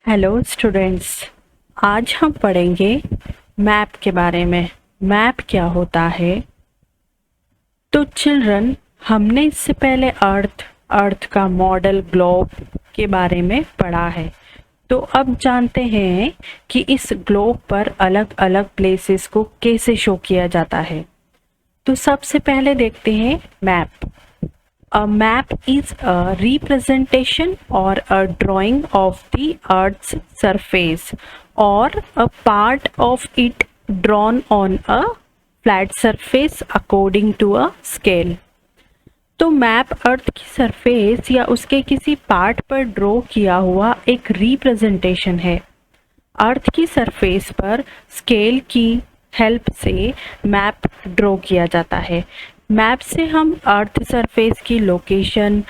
Hello students, आज हम पढ़ेंगे मैप के बारे में। मैप क्या होता है? तो चिल्ड्रन, हमने इससे पहले अर्थ का मॉडल ग्लोब के बारे में पढ़ा है। तो अब जानते हैं कि इस ग्लोब पर अलग अलग प्लेसेस को कैसे शो किया जाता है। तो सबसे पहले देखते हैं map. A map is a representation or a drawing of the Earth's surface or a part of it drawn on a flat surface according to a scale। तो मैप अर्थ की सरफेस या उसके किसी पार्ट पर ड्रॉ किया हुआ एक representation है। अर्थ की सरफेस पर स्केल की हेल्प से मैप ड्रॉ किया जाता है। मैप से हम अर्थ सरफेस की लोकेशन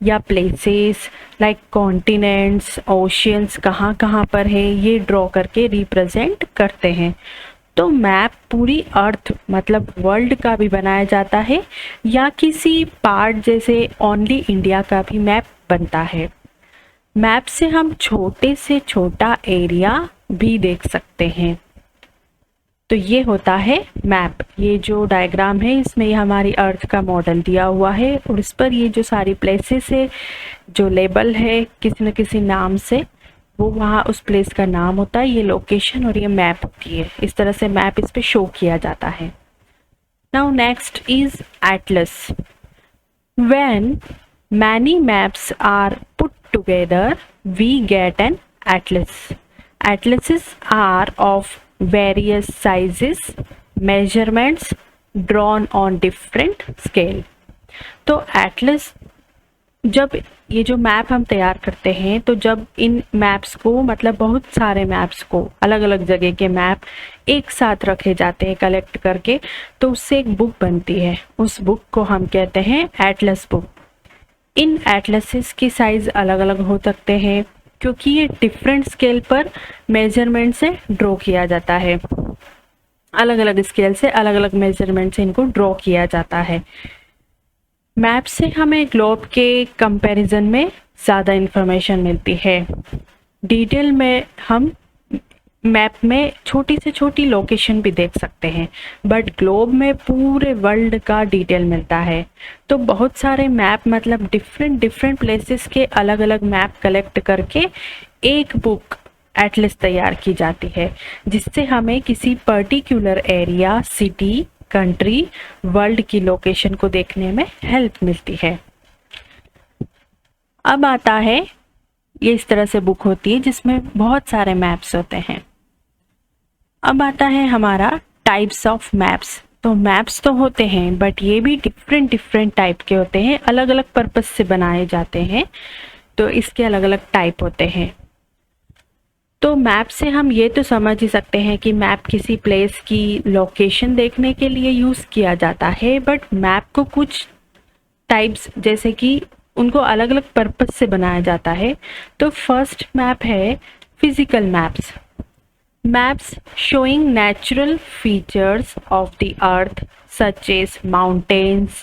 या प्लेसेस लाइक कॉन्टिनेंट्स, ओशियंस कहाँ कहाँ पर है ये ड्रॉ करके रिप्रेजेंट करते हैं। तो मैप पूरी अर्थ मतलब वर्ल्ड का भी बनाया जाता है या किसी पार्ट जैसे ओनली इंडिया का भी मैप बनता है। मैप से हम छोटे से छोटा एरिया भी देख सकते हैं। तो ये होता है मैप। ये जो डायग्राम है इसमें ये हमारी अर्थ का मॉडल दिया हुआ है और इस पर ये जो सारी प्लेसेस है जो लेबल है किसी न किसी नाम से, वो वहाँ उस प्लेस का नाम होता है, ये लोकेशन और ये मैप होती है। इस तरह से मैप इस पे शो किया जाता है। Now next is atlas. When many maps are put together we get an atlas. Atlases are of various sizes, measurements drawn on different scale। तो एटलस, जब ये जो मैप हम तैयार करते हैं तो जब इन मैप्स को मतलब बहुत सारे मैप्स को अलग अलग जगह के मैप एक साथ रखे जाते हैं कलेक्ट करके, तो उससे एक बुक बनती है। उस बुक को हम कहते हैं एटलस बुक। इन एटलसेस की साइज अलग अलग हो सकते हैं क्योंकि ये डिफरेंट स्केल पर मेजरमेंट से ड्रॉ किया जाता है। अलग अलग स्केल से अलग अलग मेजरमेंट से इनको ड्रॉ किया जाता है। मैप से हमें ग्लोब के कंपैरिजन में ज़्यादा इंफॉर्मेशन मिलती है। डिटेल में हम मैप में छोटी से छोटी लोकेशन भी देख सकते हैं, बट ग्लोब में पूरे वर्ल्ड का डिटेल मिलता है। तो बहुत सारे मैप मतलब डिफरेंट प्लेसेस के अलग अलग मैप कलेक्ट करके एक बुक एटलस तैयार की जाती है, जिससे हमें किसी particular area, city, country, world की लोकेशन को देखने में हेल्प मिलती है। अब आता है, ये इस तरह से बुक होती है जिसमें बहुत सारे मैप्स होते हैं। अब आता है हमारा टाइप्स ऑफ मैप्स। तो मैप्स तो होते हैं बट ये भी डिफरेंट टाइप के होते हैं, अलग अलग पर्पस से बनाए जाते हैं, तो इसके अलग अलग टाइप होते हैं। तो मैप से हम ये तो समझ ही सकते हैं कि मैप किसी प्लेस की लोकेशन देखने के लिए यूज़ किया जाता है, बट मैप को कुछ टाइप्स जैसे कि उनको अलग अलग पर्पस से बनाया जाता है। तो फर्स्ट मैप है physical maps. Maps showing natural features of the earth such as mountains,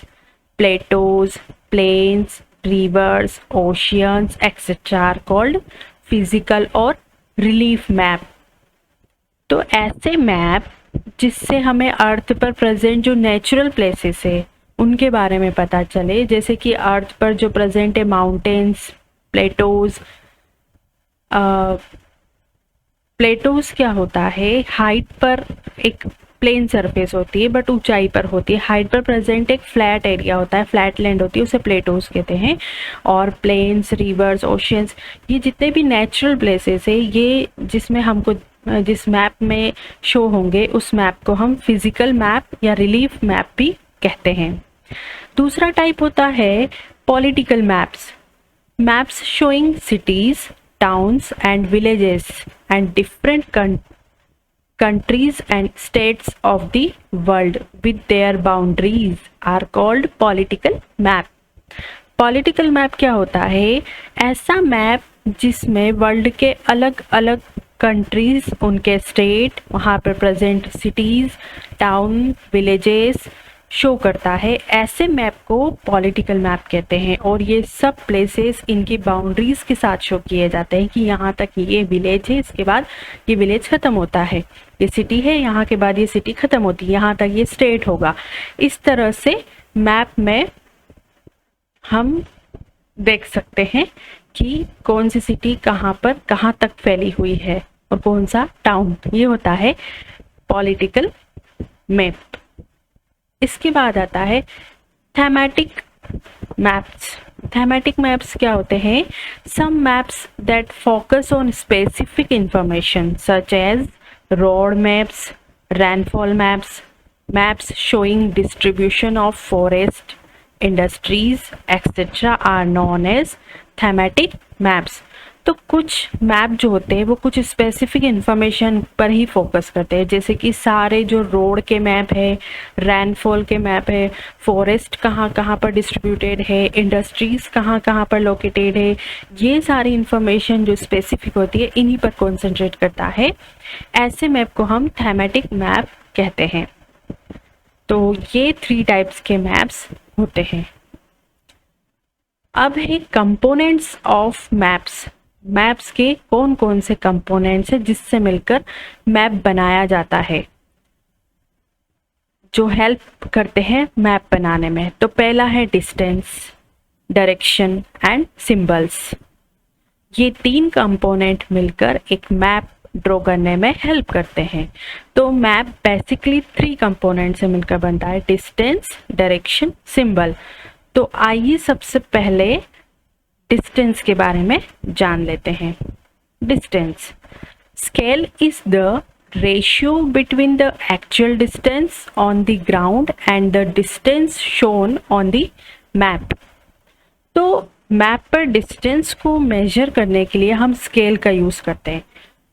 plateaus, plains, rivers, oceans, etc. are called physical और relief map। तो ऐसे मैप जिससे हमें अर्थ पर प्रेजेंट जो नेचुरल प्लेसेस है उनके बारे में पता चले, जैसे कि अर्थ पर जो प्रेजेंट है माउंटेन्स, प्लेटोज। प्लेटोज क्या होता है? हाइट पर एक प्लेन सरफेस होती है बट ऊंचाई पर होती है। हाइट पर प्रेजेंट एक फ्लैट एरिया होता है, फ्लैट लैंड होती है, उसे प्लेटोज कहते हैं। और प्लेन्स, रिवर्स, ओशियंस, ये जितने भी नेचुरल प्लेसेस है ये जिसमें हमको जिस मैप में शो होंगे उस मैप को हम फिजिकल मैप या रिलीफ मैप भी कहते हैं। दूसरा टाइप होता है political maps. Maps showing cities, towns and villages and different countries and states of the world with their boundaries are called political map। Political map क्या होता है? ऐसा मैप जिसमें वर्ल्ड के अलग अलग कंट्रीज, उनके स्टेट, वहाँ पर present cities, town, villages show करता है, ऐसे मैप को पॉलिटिकल मैप कहते हैं। और ये सब प्लेसेस इनकी बाउंड्रीज के साथ शो किए जाते हैं कि यहाँ तक ये विलेज है, इसके बाद ये विलेज ख़त्म होता है, ये सिटी है, यहाँ के बाद ये सिटी ख़त्म होती है, यहाँ तक ये स्टेट होगा। इस तरह से मैप में हम देख सकते हैं कि कौन सी सिटी कहाँ पर कहाँ तक फैली हुई है और कौन सा टाउन। ये होता है पॉलिटिकल मैप। इसके बाद आता है थैमेटिक मैप्स। थैमेटिक मैप्स क्या होते हैं? Some maps that focus on specific information such as road maps, rainfall maps, maps showing distribution of forest, industries etcetera are known as thematic maps. तो कुछ मैप जो होते हैं वो कुछ स्पेसिफिक इंफॉर्मेशन पर ही फोकस करते हैं, जैसे कि सारे जो रोड के मैप है, रेनफॉल के मैप है, फॉरेस्ट कहाँ कहाँ पर डिस्ट्रीब्यूटेड है, इंडस्ट्रीज कहाँ कहाँ पर लोकेटेड है, ये सारी इंफॉर्मेशन जो स्पेसिफिक होती है इन्हीं पर कॉन्सेंट्रेट करता है। ऐसे मैप को हम थैमेटिक मैप कहते हैं। तो ये 3 टाइप्स के मैप्स होते हैं। अब है कंपोनेंट्स ऑफ मैप्स। मैप्स के कौन कौन से कंपोनेंट्स हैं जिससे मिलकर मैप बनाया जाता है, जो हेल्प करते हैं मैप बनाने में। तो पहला है डिस्टेंस, डायरेक्शन एंड सिंबल्स। ये 3 कंपोनेंट मिलकर एक मैप ड्रॉ करने में हेल्प करते हैं। तो मैप बेसिकली 3 कंपोनेंट से मिलकर बनता है, डिस्टेंस, डायरेक्शन, सिंबल। तो आइए सबसे पहले डिस्टेंस के बारे में जान लेते हैं। Distance scale is the ratio between the actual distance on the ground and the distance shown on the map. तो मैप पर डिस्टेंस को मेजर करने के लिए हम स्केल का यूज़ करते हैं।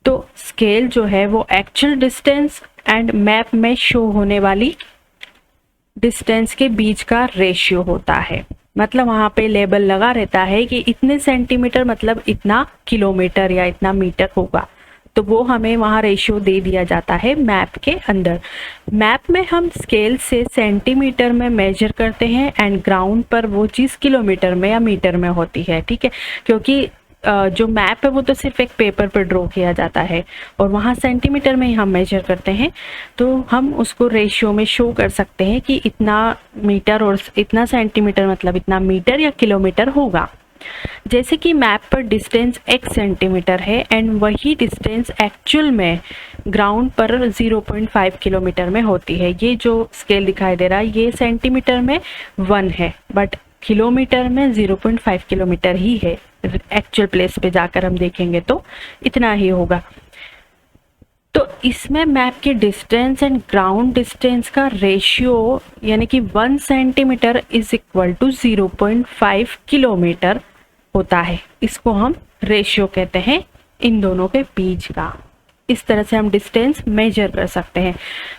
तो स्केल जो है वो एक्चुअल डिस्टेंस एंड मैप में शो होने वाली डिस्टेंस के बीच का रेशियो होता है। मतलब वहाँ पे लेबल लगा रहता है कि इतने सेंटीमीटर मतलब इतना किलोमीटर या इतना मीटर होगा, तो वो हमें वहाँ रेशियो दे दिया जाता है मैप के अंदर। मैप में हम स्केल से सेंटीमीटर में मेजर करते हैं एंड ग्राउंड पर वो चीज़ किलोमीटर में या मीटर में होती है, ठीक है, क्योंकि जो मैप है वो तो सिर्फ एक पेपर पर ड्रॉ किया जाता है और वहाँ सेंटीमीटर में ही हम मेजर करते हैं। तो हम उसको रेशियो में शो कर सकते हैं कि इतना मीटर और इतना सेंटीमीटर मतलब इतना मीटर या किलोमीटर होगा। जैसे कि मैप पर डिस्टेंस 1 सेंटीमीटर है एंड वही डिस्टेंस एक्चुअल में ग्राउंड पर 0.5 किलोमीटर में होती है। ये जो स्केल दिखाई दे रहा है ये सेंटीमीटर में 1 है, बट किलोमीटर में 0.5 किलोमीटर ही है। एक्चुअल प्लेस पे जाकर हम देखेंगे तो इतना ही होगा। तो इसमें मैप के डिस्टेंस एंड ग्राउंड डिस्टेंस का रेशियो यानी कि 1 centimetre is equal to 0.5 kilometre होता है। इसको हम रेशियो कहते हैं इन दोनों के बीच का। इस तरह से हम डिस्टेंस मेजर कर सकते हैं।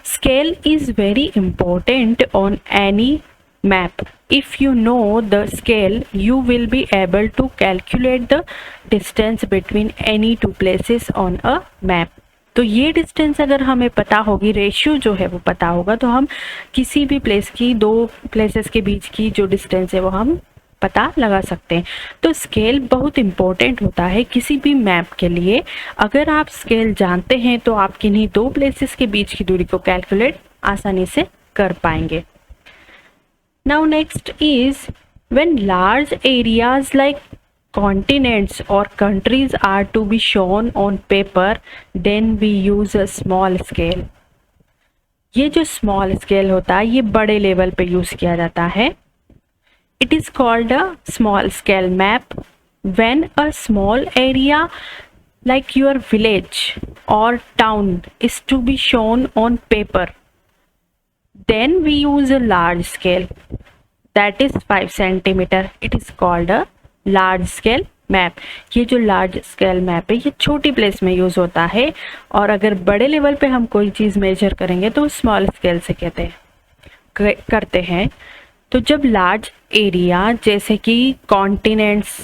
Scale is very important on any map. If you know the scale, you will be able to calculate the distance between any 2 places on a map. तो ये डिस्टेंस अगर हमें पता होगी, रेशियो जो है वो पता होगा, तो हम किसी भी प्लेस की 2 प्लेसेस के बीच की जो डिस्टेंस है वो हम पता लगा सकते हैं। तो स्केल बहुत इम्पोर्टेंट होता है किसी भी मैप के लिए। अगर आप स्केल जानते हैं तो आप किन्हीं 2 प्लेसेस के बीच की दूरी को कैलकुलेट आसानी से कर पाएंगे। Now next is when large areas like continents or countries are to be shown on paper, then we use a small scale. ये जो small scale होता है ये बड़े लेवल पे यूज किया जाता है। It is called a small scale map when a small area like your village or town is to be shown on paper. Then we use a large scale that is 5 centimeter. It is called a large scale map. ये जो large scale map है ये छोटी place में use होता है और अगर बड़े लेवल पे हम कोई चीज़ मेजर करेंगे तो स्मॉल स्केल से करते हैं। तो जब लार्ज एरिया जैसे कि कॉन्टिनेंट्स,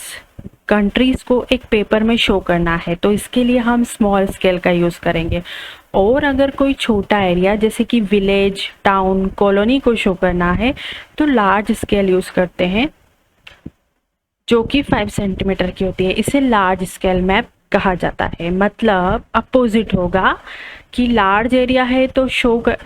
कंट्रीज को एक पेपर में शो करना है तो इसके लिए हम स्मॉल स्केल का यूज़ करेंगे। और अगर कोई छोटा एरिया जैसे कि विलेज, टाउन, कॉलोनी को शो करना है तो लार्ज स्केल यूज करते हैं जो कि 5 सेंटीमीटर की होती है। इसे लार्ज स्केल मैप कहा जाता है। मतलब अपोजिट होगा कि लार्ज एरिया है तो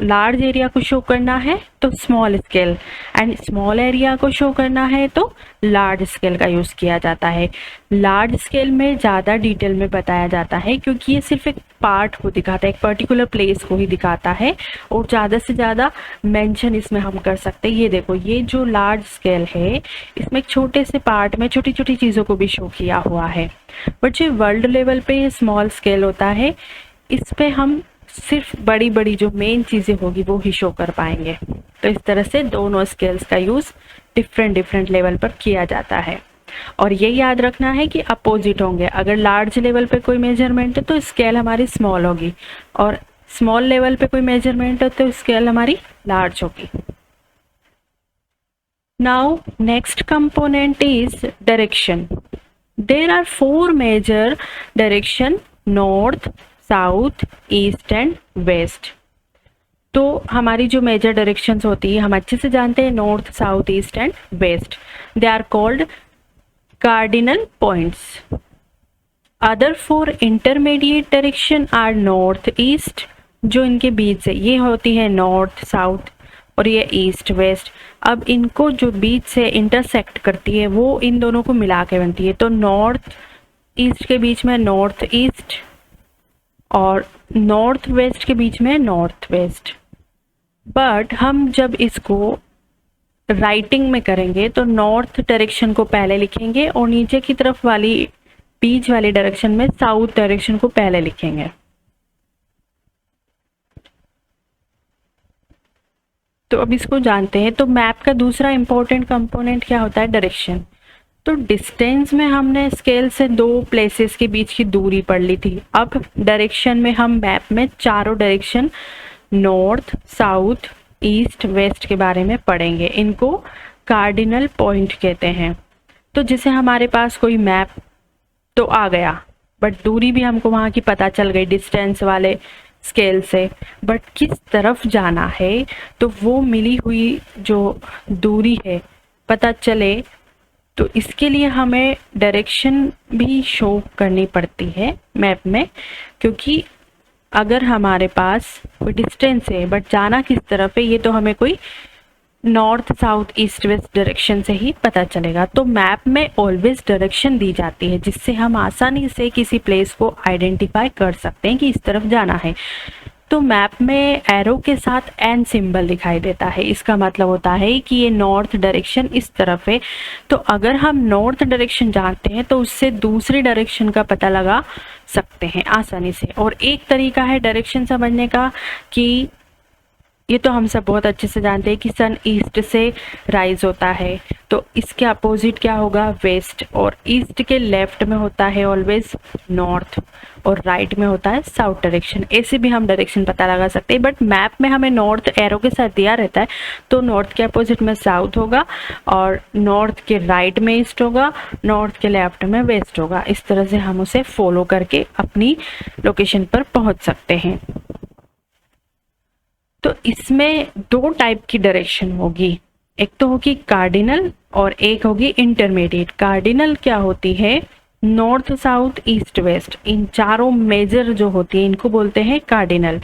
लार्ज एरिया को शो करना है तो small scale, and small area को शो करना है तो लार्ज स्केल का यूज़ किया जाता है। लार्ज स्केल में ज़्यादा डिटेल में बताया जाता है क्योंकि ये सिर्फ एक पार्ट को दिखाता है, एक पर्टिकुलर प्लेस को ही दिखाता है, और ज़्यादा से ज़्यादा मेंशन इसमें हम कर सकते हैं। ये देखो, ये जो लार्ज स्केल है इसमें एक छोटे से पार्ट में छोटी छोटी चीज़ों को भी शो किया हुआ है। बट जो वर्ल्ड लेवल पे स्मॉल स्केल होता है इस पे हम सिर्फ बड़ी बड़ी जो मेन चीज़ें होगी वो ही शो कर पाएंगे। तो इस तरह से दोनों स्केल्स का यूज़ डिफरेंट लेवल पर किया जाता है। और ये याद रखना है कि अपोजिट होंगे। अगर लार्ज लेवल पे कोई मेजरमेंट है तो स्केल हमारी स्मॉल होगी, और स्मॉल लेवल पे कोई मेजरमेंट है तो स्केल हमारी लार्ज होगी। Now next component is direction. There are 4 major direction: north, south, east and west. तो हमारी जो मेजर डायरेक्शंस होती है हम अच्छे से जानते हैं, north, south, east and west. They are called cardinal points. Other 4 intermediate direction are north, east, जो इनके बीच से ये होती है नॉर्थ, साउथ, और ये ईस्ट, वेस्ट। अब इनको जो बीच से इंटरसेक्ट करती है वो इन दोनों को मिला के बनती है। तो नॉर्थ ईस्ट के बीच में नॉर्थ ईस्ट, और नॉर्थ वेस्ट के बीच में नॉर्थ वेस्ट। बट हम जब इसको राइटिंग में करेंगे तो नॉर्थ डायरेक्शन को पहले लिखेंगे और नीचे की तरफ वाली बीच वाली डायरेक्शन में साउथ डायरेक्शन को पहले लिखेंगे। तो अब इसको जानते हैं। तो मैप का दूसरा इंपॉर्टेंट कंपोनेंट क्या होता है? डायरेक्शन। तो डिस्टेंस में हमने स्केल से 2 प्लेसेस के बीच की दूरी पढ़ ली थी। अब डायरेक्शन में हम मैप में चारों direction north, south, east, west के बारे में पढ़ेंगे। इनको कार्डिनल पॉइंट कहते हैं। तो जैसे हमारे पास कोई मैप तो आ गया, बट दूरी भी हमको वहाँ की पता चल गई डिस्टेंस वाले स्केल से, बट किस तरफ जाना है तो वो मिली हुई जो दूरी है पता चले, तो इसके लिए हमें डायरेक्शन भी शो करनी पड़ती है मैप में। क्योंकि अगर हमारे पास कोई डिस्टेंस है बट जाना किस तरफ है ये तो हमें कोई north, south, east, west direction से ही पता चलेगा। तो मैप में ऑलवेज डायरेक्शन दी जाती है जिससे हम आसानी से किसी प्लेस को आइडेंटिफाई कर सकते हैं कि इस तरफ जाना है। तो मैप में एरो के साथ एन सिंबल दिखाई देता है। इसका मतलब होता है कि ये नॉर्थ डायरेक्शन इस तरफ है। तो अगर हम नॉर्थ डायरेक्शन जानते हैं तो उससे दूसरी डायरेक्शन का पता लगा सकते हैं आसानी से। और एक तरीका है डायरेक्शन समझने का कि ये तो हम सब बहुत अच्छे से जानते हैं कि सन ईस्ट से राइज होता है, तो इसके अपोजिट क्या होगा? वेस्ट। और ईस्ट के लेफ्ट में होता है ऑलवेज नॉर्थ, और राइट में होता है साउथ डायरेक्शन। ऐसे भी हम डायरेक्शन पता लगा सकते हैं। बट मैप में हमें नॉर्थ एरो के साथ दिया रहता है, तो नॉर्थ के अपोजिट में साउथ होगा, और नॉर्थ के राइट में ईस्ट होगा, नॉर्थ के लेफ्ट में वेस्ट होगा। इस तरह से हम उसे फॉलो करके अपनी लोकेशन पर पहुंच सकते हैं। तो इसमें 2 टाइप की डायरेक्शन होगी, एक तो होगी कार्डिनल और एक होगी इंटरमीडिएट। कार्डिनल क्या होती है? नॉर्थ, साउथ, ईस्ट, वेस्ट, इन चारों मेजर जो होती है इनको बोलते हैं कार्डिनल।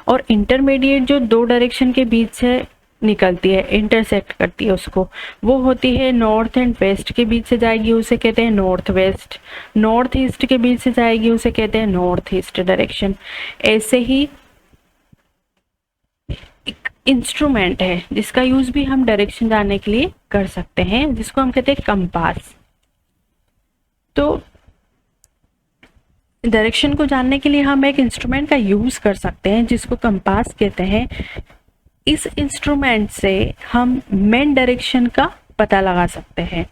और इंटरमीडिएट जो 2 डायरेक्शन के बीच से निकलती है, इंटरसेक्ट करती है उसको, वो होती है नॉर्थ एंड वेस्ट के बीच से जाएगी, उसे कहते हैं नॉर्थ वेस्ट। नॉर्थ ईस्ट के बीच से जाएगी उसे कहते हैं नॉर्थ ईस्ट डायरेक्शन। ऐसे ही इंस्ट्रूमेंट है जिसका यूज भी हम डायरेक्शन जानने के लिए कर सकते हैं, जिसको हम कहते हैं कंपास। तो डायरेक्शन को जानने के लिए हम एक इंस्ट्रूमेंट का यूज कर सकते हैं जिसको कंपास कहते हैं। इस इंस्ट्रूमेंट से हम मेन डायरेक्शन का पता लगा सकते हैं।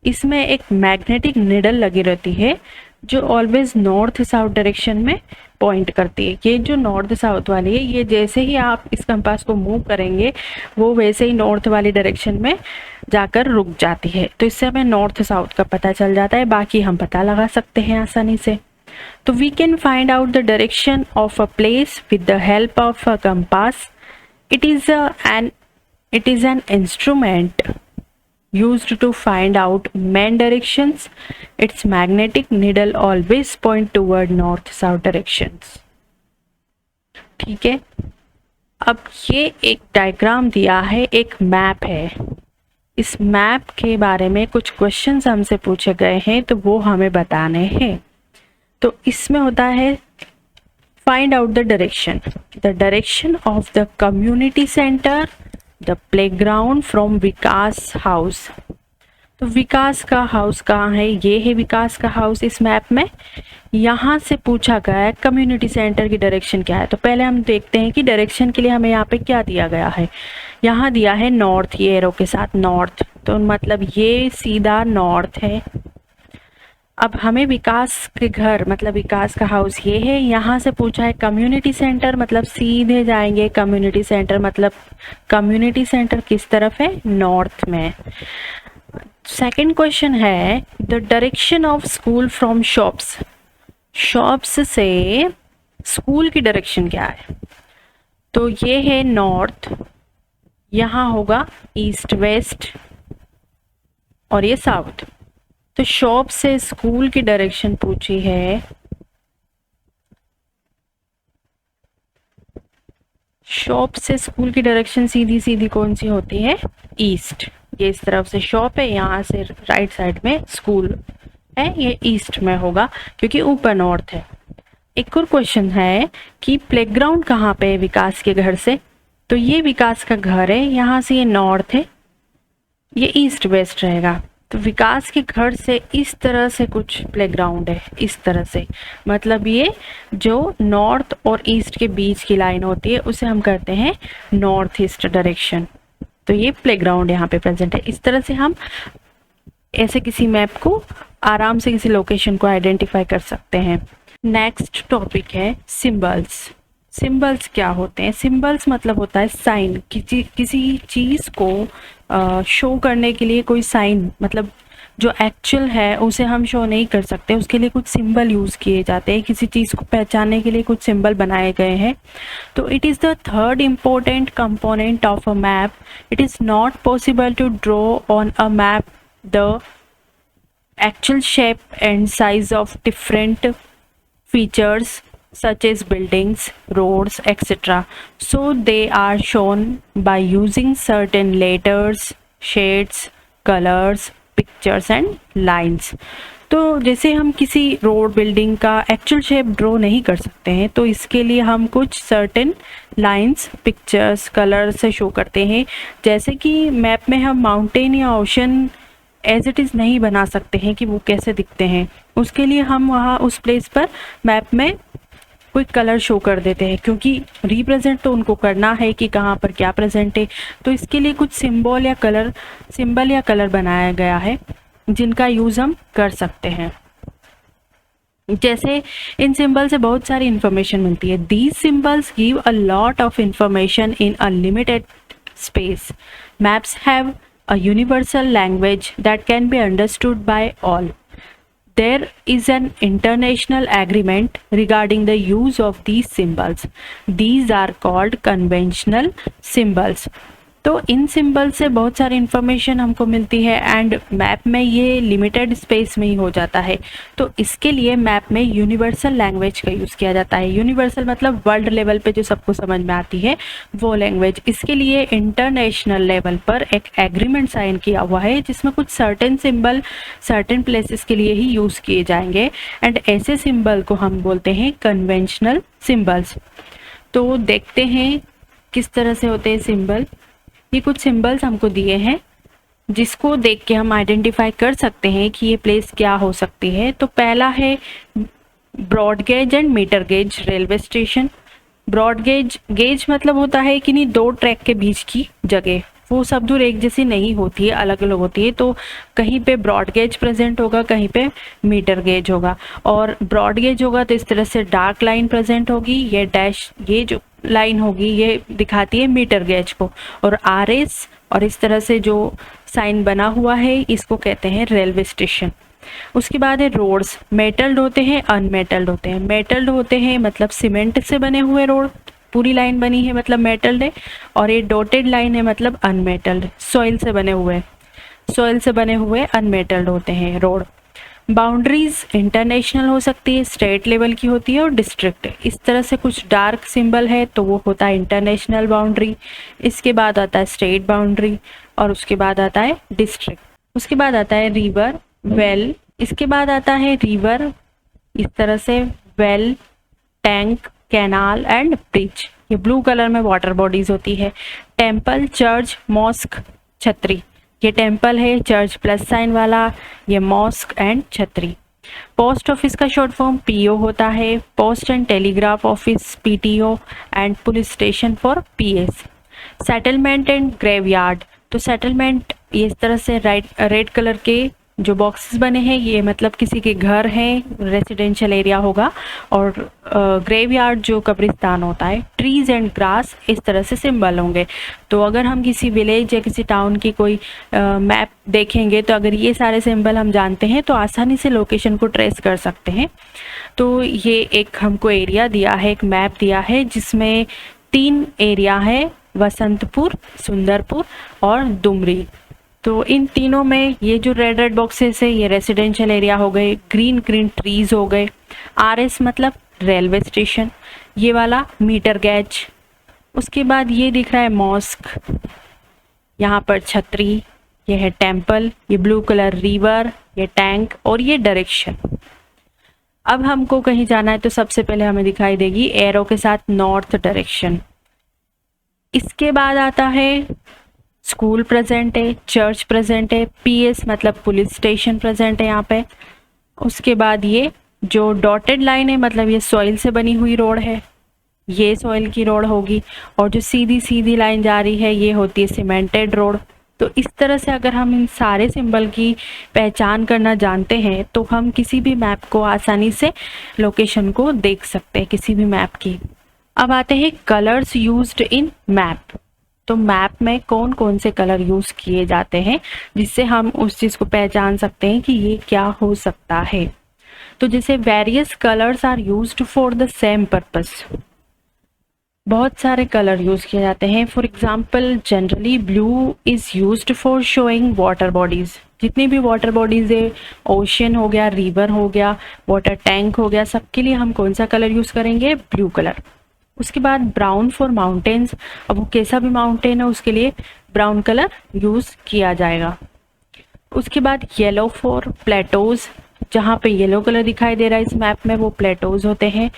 इसमें एक मैग्नेटिक निडल लगी रहती है जो ऑलवेज नॉर्थ साउथ डायरेक्शन में पॉइंट करती है। ये जो नॉर्थ साउथ वाली है, ये जैसे ही आप इस कंपास को मूव करेंगे वो वैसे ही नॉर्थ वाली डायरेक्शन में जाकर रुक जाती है। तो इससे हमें नॉर्थ साउथ का पता चल जाता है, बाकी हम पता लगा सकते हैं आसानी से। तो we can find out the direction of a place with the help of a compass. It is an instrument used to find out main directions. Its magnetic needle always point toward north south directions. ठीक है, अब ये एक diagram दिया है, एक map है. इस मैप के बारे में कुछ क्वेश्चंस हमसे पूछे गए हैं तो वो हमें बताने हैं. तो इसमें होता है find out the direction of the community centre, the playground from Vikas house. तो विकास का हाउस कहाँ है? ये है विकास का हाउस इस मैप में. यहाँ से पूछा गया है कम्युनिटी सेंटर की डायरेक्शन क्या है. तो पहले हम देखते हैं कि डायरेक्शन के लिए हमें यहाँ पे क्या दिया गया है. यहाँ दिया है नॉर्थ, ये एरो के साथ नॉर्थ, तो मतलब ये सीधा नॉर्थ है. अब हमें विकास के घर मतलब विकास का हाउस ये है. यहाँ से पूछा है कम्युनिटी सेंटर, मतलब सीधे जाएंगे कम्युनिटी सेंटर. मतलब कम्युनिटी सेंटर किस तरफ है? नॉर्थ में. सेकंड क्वेश्चन है the direction of school from shops. Shops से स्कूल की डायरेक्शन क्या है? तो ये है नॉर्थ, यहाँ होगा ईस्ट वेस्ट और ये साउथ. तो शॉप से स्कूल की डायरेक्शन पूछी है. शॉप से स्कूल की डायरेक्शन सीधी सीधी कौन सी होती है? ईस्ट. ये इस तरफ से शॉप है, यहाँ से राइट साइड में स्कूल है, ये ईस्ट में होगा क्योंकि ऊपर नॉर्थ है. एक और क्वेश्चन है कि प्लेग्राउंड कहाँ पे है विकास के घर से. तो ये विकास का घर है, यहाँ से ये नॉर्थ है, ये ईस्ट वेस्ट रहेगा. तो विकास के घर से इस तरह से कुछ प्लेग्राउंड है, इस तरह से. मतलब ये जो नॉर्थ और ईस्ट के बीच की लाइन होती है उसे हम करते हैं नॉर्थ ईस्ट डायरेक्शन. तो ये प्लेग्राउंड यहाँ पे प्रेजेंट है. इस तरह से हम ऐसे किसी मैप को आराम से किसी लोकेशन को आइडेंटिफाई कर सकते हैं. नेक्स्ट टॉपिक है सिंबल्स. सिंबल्स क्या होते हैं? सिंबल्स मतलब होता है साइन. किसी चीज़ को शो करने के लिए कोई साइन, मतलब जो एक्चुअल है उसे हम शो नहीं कर सकते, उसके लिए कुछ सिंबल यूज़ किए जाते हैं. किसी चीज़ को पहचानने के लिए कुछ सिंबल बनाए गए हैं. तो it is the third important component of a map. It is not possible to draw on a map the actual shape and size of different features such as buildings, roads, etc. So they are shown by using certain letters, shades, colors, pictures and lines. तो जैसे हम किसी road building का actual shape draw नहीं कर सकते हैं तो इसके लिए हम कुछ सर्टेन लाइंस, पिक्चर्स, कलर से शो करते हैं. जैसे कि मैप में हम माउंटेन या ओशन एज इट इज़ नहीं बना सकते हैं कि वो कैसे दिखते हैं. उसके लिए हम वहाँ उस प्लेस पर मैप में कोई कलर शो कर देते हैं, क्योंकि रिप्रेजेंट तो उनको करना है कि कहाँ पर क्या प्रेजेंट है. तो इसके लिए कुछ सिंबल या कलर बनाया गया है जिनका यूज़ हम कर सकते हैं. जैसे इन सिंबल से बहुत सारी इंफॉर्मेशन मिलती है. These symbols give a lot of information in a limited space. Maps have a universal language that can be understood by all. There is an international agreement regarding the use of these symbols. These are called conventional symbols. तो इन symbol से बहुत सारी information हमको मिलती है and map में ये limited space में ही हो जाता है. तो इसके लिए मैप में यूनिवर्सल लैंग्वेज का यूज़ किया जाता है. यूनिवर्सल मतलब वर्ल्ड लेवल पे जो सबको समझ में आती है वो लैंग्वेज. इसके लिए इंटरनेशनल लेवल पर एक एग्रीमेंट साइन किया हुआ है जिसमें कुछ सर्टेन सिंबल सर्टेन प्लेसेस के लिए ही यूज़ किए जाएंगे एंड ऐसे सिंबल को हम बोलते हैं कन्वेंशनल सिंबल्स. तो देखते हैं किस तरह से होते हैं सिंबल. ये कुछ सिंबल्स हमको दिए हैं जिसको देख के हम आइडेंटिफाई कर सकते हैं कि ये प्लेस क्या हो सकती है. तो पहला है broad gauge and metre gauge railway station. Broad gauge मतलब होता है कि नहीं दो ट्रैक के बीच की जगह, वो सब दूर एक जैसी नहीं होती है, अलग अलग होती है. तो कहीं पे ब्रॉड गेज प्रेजेंट होगा, कहीं पे मीटर गेज होगा. और ब्रॉड गेज होगा तो इस तरह से डार्क लाइन प्रेजेंट होगी. ये डैश, ये जो लाइन होगी ये दिखाती है मीटर गेज को. और RS और इस तरह से जो साइन बना हुआ है इसको कहते हैं रेलवे स्टेशन. उसके बाद है रोड्स, मेटल्ड होते हैं अनमेटल्ड होते हैं। मेटल्ड होते हैं मतलब सीमेंट से बने हुए रोड, पूरी लाइन बनी है मतलब मेटल्ड है, और ये डॉटेड लाइन है मतलब अनमेटल्ड, सॉइल से बने हुए, सॉइल से बने हुए अनमेटल्ड होते हैं रोड। बाउंड्रीज इंटरनेशनल हो सकती है, स्टेट लेवल की होती है और डिस्ट्रिक्ट। इस तरह से कुछ डार्क सिंबल है तो वो होता है इंटरनेशनल बाउंड्री, इसके बाद आता है स्टेट बाउंड्री और उसके बाद आता है डिस्ट्रिक्ट। उसके बाद आता है रिवर, वेल, इसके बाद आता है रिवर, इस तरह से well, tank, canal and bridge. ये ब्लू कलर में वाटर बॉडीज होती है। टेम्पल, चर्च, मॉस्क, छतरी, ये टेम्पल है चर्च प्लस साइन वाला, ये मॉस्क एंड छतरी। पोस्ट ऑफिस का शॉर्ट फॉर्म पीओ होता है, post and telegraph office PTO and police station for PS. Settlement and graveyard, तो सेटलमेंट ये इस तरह से रेड कलर के जो बॉक्सेस बने हैं ये मतलब किसी के घर हैं, रेसिडेंशियल एरिया होगा, और ग्रेवयार्ड जो कब्रिस्तान होता है। ट्रीज एंड ग्रास इस तरह से सिंबल होंगे। तो अगर हम किसी विलेज या किसी टाउन की कोई मैप देखेंगे तो अगर ये सारे सिंबल हम जानते हैं तो आसानी से लोकेशन को ट्रेस कर सकते हैं। तो ये एक हमको एरिया दिया है, एक मैप दिया है जिसमें 3 एरिया है, वसंतपुर, सुंदरपुर और दुमरी। तो इन तीनों में ये जो रेड रेड बॉक्सेस है ये रेसिडेंशियल एरिया हो गए, ग्रीन ग्रीन ट्रीज हो गए, आरएस मतलब रेलवे स्टेशन, ये वाला मीटर गैज। उसके बाद ये दिख रहा है मॉस्क, यहाँ पर छतरी, ये है टेम्पल, ये ब्लू कलर रिवर, ये टैंक और ये डायरेक्शन। अब हमको कहीं जाना है तो सबसे पहले हमें दिखाई देगी एरो के साथ नॉर्थ डायरेक्शन। इसके बाद आता है स्कूल प्रेजेंट है, चर्च प्रेजेंट है, पीएस मतलब पुलिस स्टेशन प्रेजेंट है यहाँ पे। उसके बाद ये जो डॉटेड लाइन है मतलब ये सॉइल से बनी हुई रोड है, ये सॉइल की रोड होगी, और जो सीधी सीधी लाइन जा रही है ये होती है सीमेंटेड रोड। तो इस तरह से अगर हम इन सारे सिंबल की पहचान करना जानते हैं तो हम किसी भी मैप को आसानी से लोकेशन को देख सकते हैं, किसी भी मैप की। अब आते हैं कलर्स यूज्ड इन मैप। तो मैप में कौन कौन से कलर यूज किए जाते हैं जिससे हम उस चीज को पहचान सकते हैं कि ये क्या हो सकता है। तो जैसे various colours are used for the same purpose, बहुत सारे कलर यूज किए जाते हैं। For example generally blue is used for showing water bodies, जितनी भी वाटर बॉडीज है, ओशियन हो गया, रिवर हो गया, वाटर टैंक हो गया, सबके लिए हम कौन सा कलर यूज करेंगे, ब्लू कलर। उसके बाद ब्राउन फॉर माउंटेन्स, अब वो कैसा भी माउंटेन है उसके लिए ब्राउन कलर यूज किया जाएगा। उसके बाद येलो फॉर प्लेटोज, जहाँ पे येलो कलर दिखाई दे रहा है इस मैप में वो प्लेटोज होते हैं।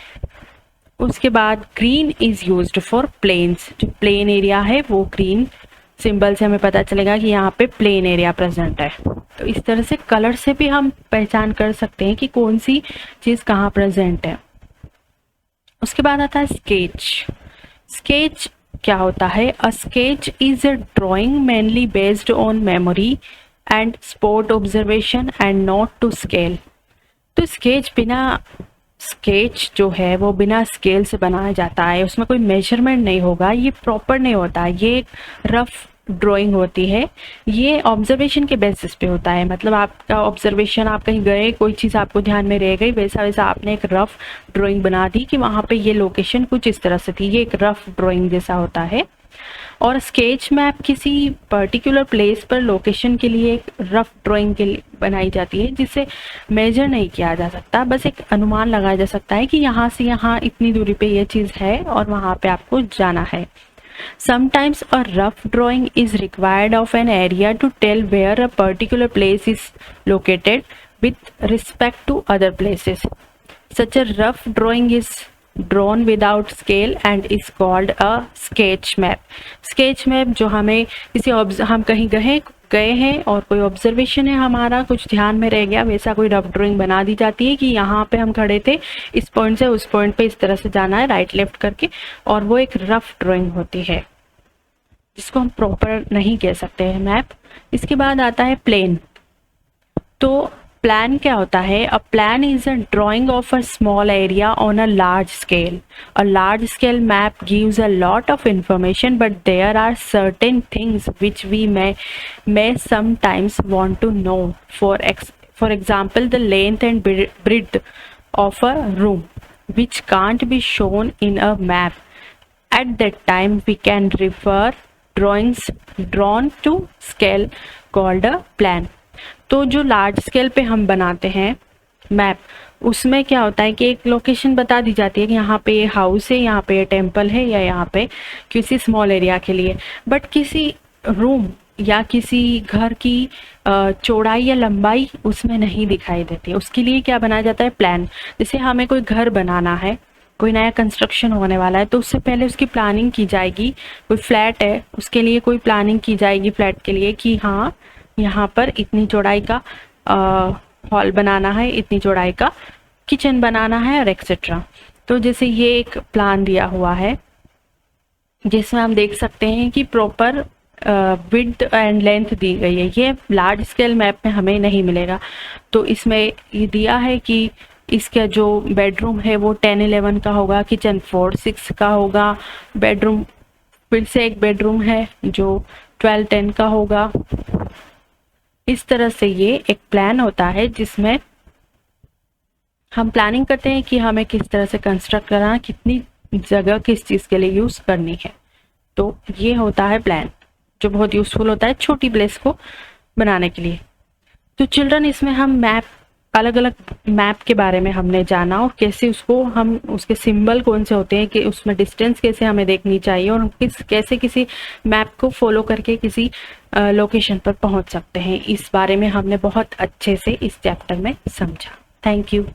उसके बाद green is used for plains, जो प्लेन एरिया है वो ग्रीन सिंबल से हमें पता चलेगा कि यहाँ पे प्लेन एरिया प्रेजेंट है। तो इस तरह से कलर से भी हम पहचान कर सकते हैं कि कौन सी चीज़ कहाँ प्रेजेंट है। उसके बाद आता है स्केच। स्केच क्या होता है, a sketch is a drawing mainly based on memory and spot observation and not to scale. तो स्केच जो है वो बिना स्केल से बनाया जाता है, उसमें कोई मेजरमेंट नहीं होगा, ये प्रॉपर नहीं होता, ये एक रफ ड्राइंग होती है। ये ऑब्जर्वेशन के बेसिस पे होता है, मतलब आपका ऑब्जर्वेशन, आप कहीं गए, कोई चीज़ आपको ध्यान में रह गई, वैसा वैसा आपने एक रफ ड्राइंग बना दी कि वहाँ पे ये लोकेशन कुछ इस तरह से थी, ये एक रफ ड्राइंग जैसा होता है। और स्केच मैप किसी पर्टिकुलर प्लेस पर लोकेशन के लिए एक रफ ड्राइंग के लिए बनाई जाती है, जिसे मेजर नहीं किया जा सकता, बस एक अनुमान लगाया जा सकता है कि यहाँ से यहाँ इतनी दूरी पे ये चीज़ है और वहाँ पे आपको जाना है। Sometimes a rough drawing is required of an area to tell where a particular place is located with respect to other places. Such a rough drawing is drawn without scale and is called a sketch map. Sketch map जो हमें हम कहीं गए हैं और कोई observation है हमारा, कुछ ध्यान में रह गया, वैसा कोई रफ ड्राइंग बना दी जाती है कि यहाँ पे हम खड़े थे, इस पॉइंट से उस पॉइंट पे इस तरह से जाना है राइट लेफ्ट करके, और वो एक रफ ड्राइंग होती है जिसको हम प्रॉपर नहीं कह सकते हैं मैप। इसके बाद आता है प्लेन। तो प्लान क्या होता है, a plan is a drawing of a small area on a large scale. A large scale map gives a lot of information but there are certain things which we may sometimes want to know. For example, the length and breadth of a room, which can't be shown in a map. At that time, we can refer drawings drawn to scale called a plan. तो जो large scale पे हम बनाते हैं map, उसमें क्या होता है कि एक लोकेशन बता दी जाती है कि यहाँ पे ये हाउस है, यहाँ पे ये टेम्पल है, या यहाँ पे किसी स्मॉल एरिया के लिए, बट किसी रूम या किसी घर की चौड़ाई या लंबाई उसमें नहीं दिखाई देती। उसके लिए क्या बनाया जाता है, प्लान। जैसे हमें कोई घर बनाना है, कोई नया कंस्ट्रक्शन होने वाला है, तो उससे पहले उसकी प्लानिंग की जाएगी। कोई फ्लैट है, उसके लिए कोई प्लानिंग की जाएगी फ्लैट के लिए कि हाँ यहाँ पर इतनी चौड़ाई का हॉल बनाना है, इतनी चौड़ाई का किचन बनाना है, और एक्सेट्रा। तो जैसे ये एक प्लान दिया हुआ है जिसमें हम देख सकते हैं कि प्रॉपर विड्थ एंड लेंथ दी गई है। ये लार्ज स्केल मैप में हमें नहीं मिलेगा। तो इसमें ये दिया है कि इसका जो बेडरूम है वो 10-11 का होगा, किचन 4-6 का होगा, बेडरूम फिर से एक बेडरूम है जो 12-10 का होगा। इस तरह से ये एक प्लान होता है जिसमें हम प्लानिंग करते हैं कि हमें किस तरह से कंस्ट्रक्ट करना, कितनी जगह किस चीज़ के लिए यूज़ करनी है। तो ये होता है प्लान, जो बहुत यूज़फुल होता है छोटी प्लेस को बनाने के लिए। तो चिल्ड्रन, इसमें हम मैप, अलग अलग मैप के बारे में हमने जाना, और कैसे उसको हम, उसके सिंबल कौन से होते हैं, कि उसमें डिस्टेंस कैसे हमें देखनी चाहिए, और कैसे किसी मैप को फॉलो करके किसी लोकेशन पर पहुंच सकते हैं। इस बारे में हमने बहुत अच्छे से इस चैप्टर में समझा। Thank you.